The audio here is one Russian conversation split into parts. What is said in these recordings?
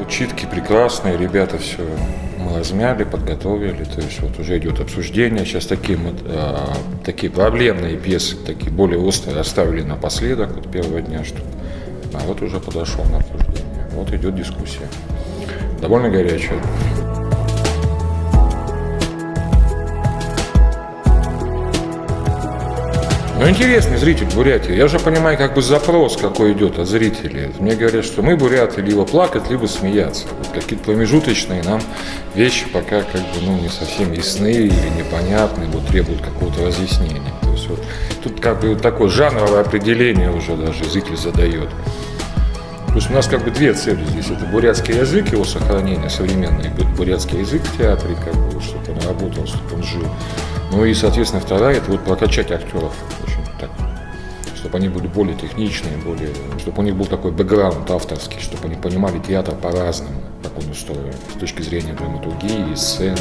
Читки прекрасные, ребята все мы размяли, подготовили, то есть вот уже идет обсуждение. Сейчас такие проблемные пьесы, такие более острые оставили напоследок, вот первого дня, чтобы народ уже подошел на обсуждение. Вот идет дискуссия. Довольно горячая. Ну, интересный зритель Бурятии. Я уже понимаю, как бы запрос какой идет от зрителей. Мне говорят, что мы, буряты, либо плакать, либо смеяться. Вот какие-то промежуточные нам вещи пока как бы, не совсем ясны или непонятны, вот требуют какого-то разъяснения. То есть вот тут как бы такое жанровое определение уже даже зритель задает. То есть у нас как бы две цели здесь. Это бурятский язык, его сохранение, современный бурятский язык в театре, как бы, чтобы он работал, чтобы он жил. Ну и, соответственно, вторая, это вот прокачать актеров очень так, чтобы они были более техничные, чтобы у них был такой бэкграунд авторский, чтобы они понимали театр по-разному, как он устроен, с точки зрения драматургии, сцены.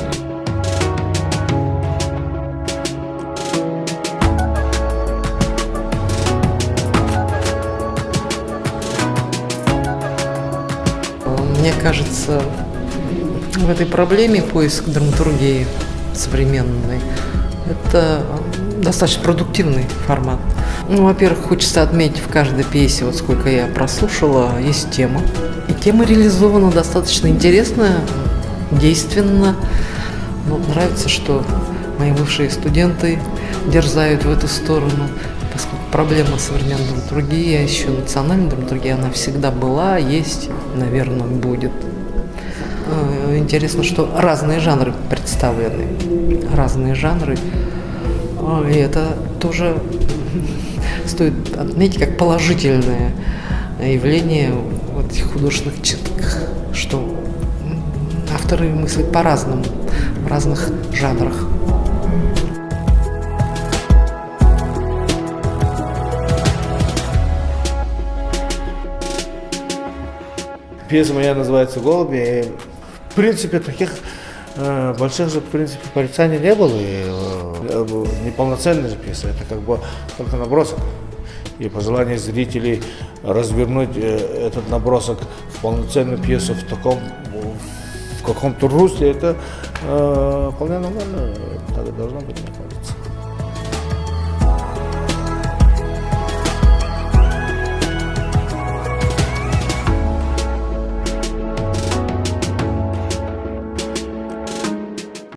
Мне кажется, в этой проблеме поиск драматургии современной – это достаточно продуктивный формат. Во-первых, хочется отметить в каждой пьесе, вот сколько я прослушала, есть тема. И тема реализована достаточно интересно, действенно. Нравится, что мои бывшие студенты дерзают в эту сторону, поскольку проблема современной драматургии, а еще национальной драматургии, она всегда была, есть, наверное, будет. Интересно, что разные жанры представлены, разные жанры, и это тоже стоит отметить как положительное явление в этих художественных читках, что авторы мыслят по-разному, в разных жанрах. Пьеса моя называется «Голуби». И, в принципе, таких больших же, в принципе, порицаний не было. И, неполноценная же пьеса, это как бы только набросок. И пожелание зрителей развернуть этот набросок в полноценную пьесу в каком-то русле, это вполне нормально, так и должно быть.